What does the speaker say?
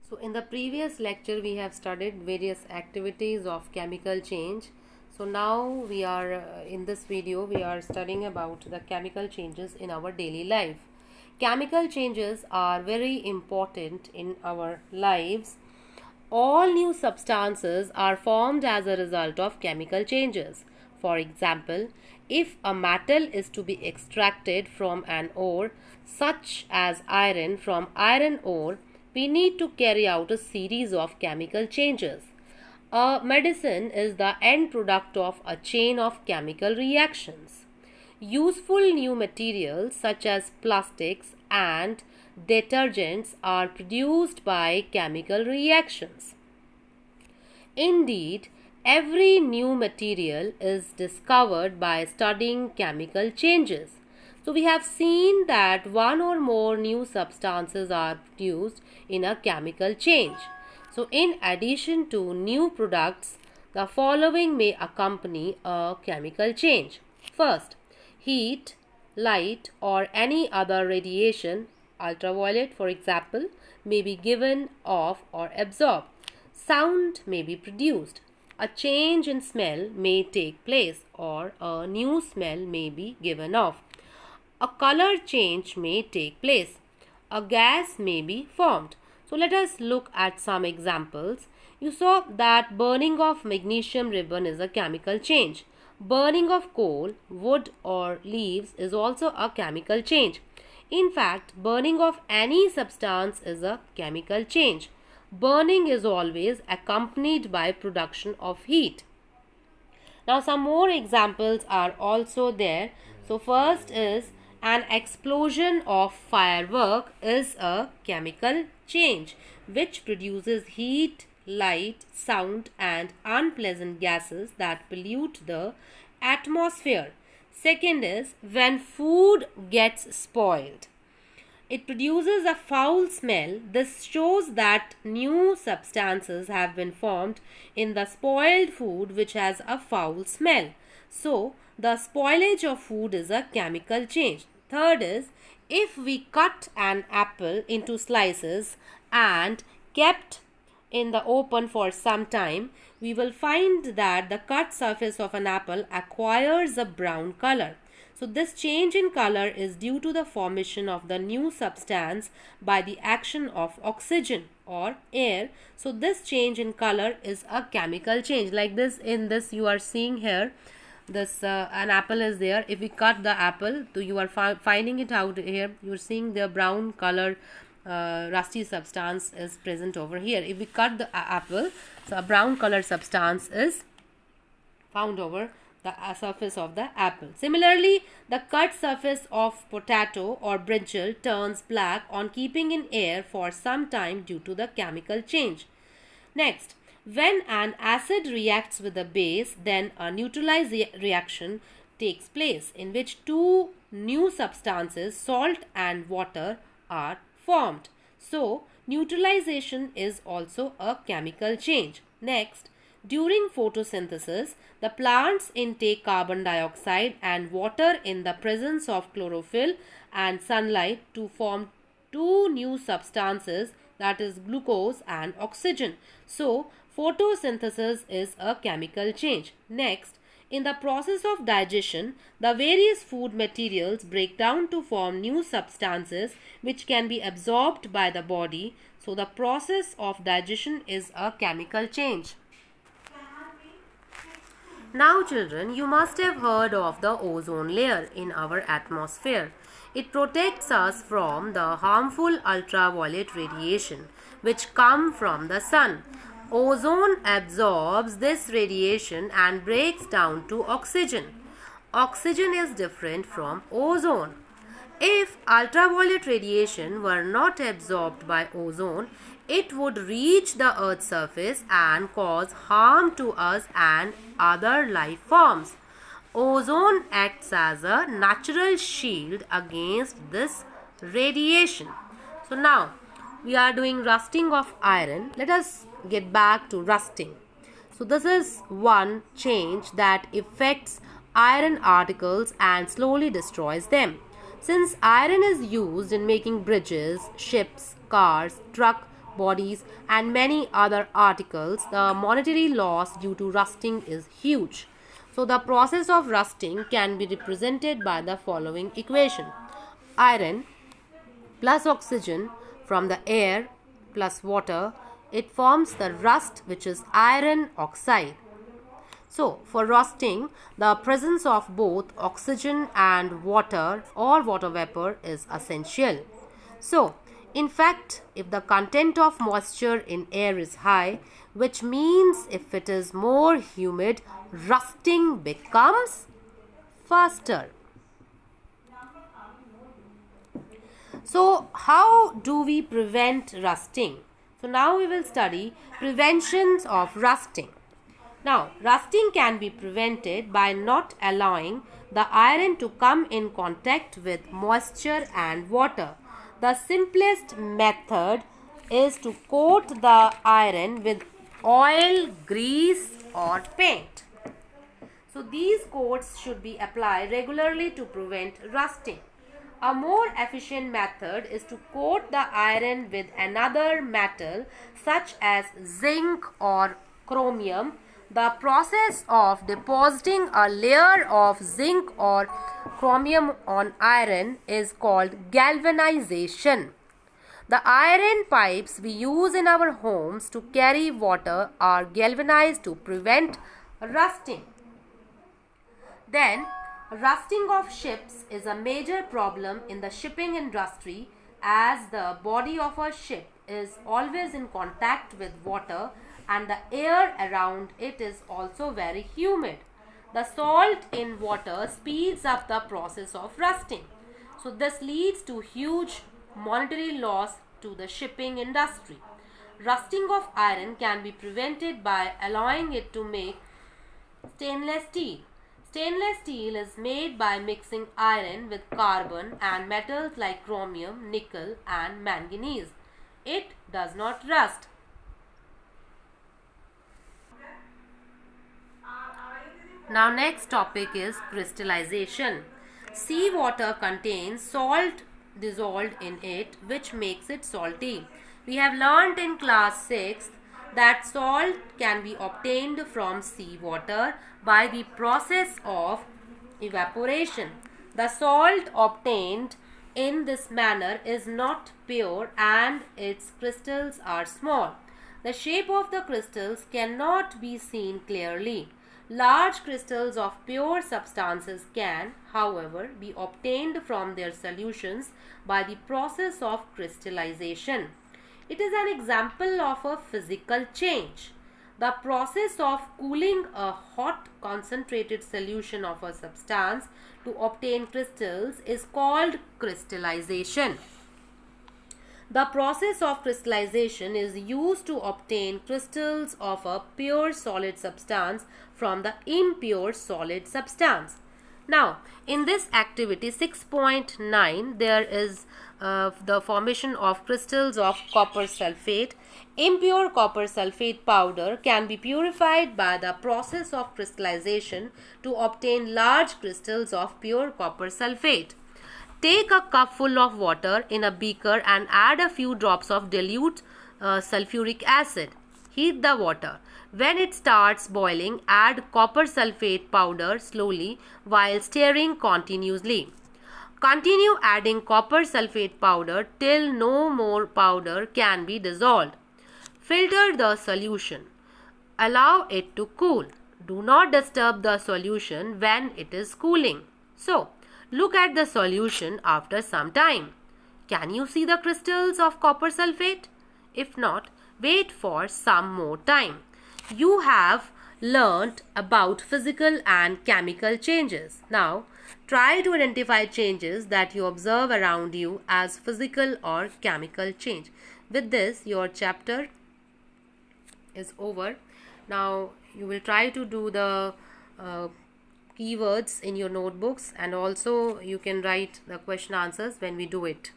So in the previous lecture we have studied various activities of chemical change. So now we are in this video we are studying about the chemical changes in our daily life. Chemical changes are very important in our lives. All new substances are formed as a result of chemical changes. For example, if a metal is to be extracted from an ore, such as iron from iron ore, we need to carry out a series of chemical changes. A medicine is the end product of a chain of chemical reactions. Useful new materials such as plastics and detergents are produced by chemical reactions. Indeed, every new material is discovered by studying chemical changes. So, we have seen that one or more new substances are produced in a chemical change. So, in addition to new products, the following may accompany a chemical change. First, heat, light, or any other radiation, ultraviolet for example, may be given off or absorbed. Sound may be produced. A change in smell may take place, or a new smell may be given off. A color change may take place. A gas may be formed. So let us look at some examples. You saw that burning of magnesium ribbon is a chemical change. Burning of coal, wood or leaves is also a chemical change. In fact, burning of any substance is a chemical change. Burning is always accompanied by production of heat. Now some more examples are also there. So first is an explosion of firework is a chemical change which produces heat, light, sound and unpleasant gases that pollute the atmosphere. Second is when food gets spoiled. It produces a foul smell. This shows that new substances have been formed in the spoiled food which has a foul smell. So, the spoilage of food is a chemical change. Third is if we cut an apple into slices and kept in the open for some time, we will find that the cut surface of an apple acquires a brown color. So this change in color is due to the formation of the new substance by the action of oxygen or air. So this change in color is a chemical change. Like this, in this you are seeing here, this an apple is there. If we cut the apple, so you are finding it out here. You are seeing the brown color rusty substance is present over here. If we cut the apple, so a brown color substance is found over the surface of the apple. Similarly, the cut surface of potato or brinjal turns black on keeping in air for some time due to the chemical change. Next, when an acid reacts with a base, then a neutralizing reaction takes place in which two new substances, salt and water, are formed. So, neutralization is also a chemical change. Next, during photosynthesis, the plants intake carbon dioxide and water in the presence of chlorophyll and sunlight to form two new substances, that is glucose and oxygen. So, photosynthesis is a chemical change. Next, in the process of digestion, the various food materials break down to form new substances which can be absorbed by the body. So, the process of digestion is a chemical change. Now children, you must have heard of the ozone layer in our atmosphere. It protects us from the harmful ultraviolet radiation which come from the sun. Ozone absorbs this radiation and breaks down to oxygen. Oxygen is different from ozone. If ultraviolet radiation were not absorbed by ozone, it would reach the Earth's surface and cause harm to us and other life forms. Ozone acts as a natural shield against this radiation. So now we are doing rusting of iron. Let us get back to rusting. So this is one change that affects iron particles and slowly destroys them. Since iron is used in making bridges, ships, cars, truck, bodies, and many other articles, the monetary loss due to rusting is huge. So the process of rusting can be represented by the following equation. Iron plus oxygen from the air plus water, it forms the rust, which is iron oxide. So, for rusting, the presence of both oxygen and water or water vapor is essential. So, in fact, if the content of moisture in air is high, which means if it is more humid, rusting becomes faster. So, how do we prevent rusting? So, now we will study preventions of rusting. Now, rusting can be prevented by not allowing the iron to come in contact with moisture and water. The simplest method is to coat the iron with oil, grease or paint. So, these coats should be applied regularly to prevent rusting. A more efficient method is to coat the iron with another metal such as zinc or chromium. The process of depositing a layer of zinc or chromium on iron is called galvanization. The iron pipes we use in our homes to carry water are galvanized to prevent rusting. Then, rusting of ships is a major problem in the shipping industry as the body of a ship is always in contact with water and the air around it is also very humid. The salt in water speeds up the process of rusting. So this leads to huge monetary loss to the shipping industry. Rusting of iron can be prevented by allowing it to make stainless steel. Stainless steel is made by mixing iron with carbon and metals like chromium, nickel and manganese. It does not rust. Now next topic is crystallization. Seawater contains salt dissolved in it, which makes it salty. We have learnt in class 6 that salt can be obtained from seawater by the process of evaporation. The salt obtained in this manner is not pure and its crystals are small. The shape of the crystals cannot be seen clearly. Large crystals of pure substances can, however, be obtained from their solutions by the process of crystallization. It is an example of a physical change. The process of cooling a hot concentrated solution of a substance to obtain crystals is called crystallization. The process of crystallization is used to obtain crystals of a pure solid substance from the impure solid substance. Now, in this activity 6.9, there is the formation of crystals of copper sulfate. Impure copper sulfate powder can be purified by the process of crystallization to obtain large crystals of pure copper sulfate. Take a cup full of water in a beaker and add a few drops of dilute sulfuric acid. Heat the water. When it starts boiling, add copper sulfate powder slowly while stirring continuously. Continue adding copper sulfate powder till no more powder can be dissolved. Filter the solution. Allow it to cool. Do not disturb the solution when it is cooling. So, look at the solution after some time. Can you see the crystals of copper sulfate? If not, wait for some more time. You have learnt about physical and chemical changes. Now, try to identify changes that you observe around you as physical or chemical change. With this, your chapter is over. Now, you will try to do the keywords in your notebooks, and also you can write the question answers when we do it.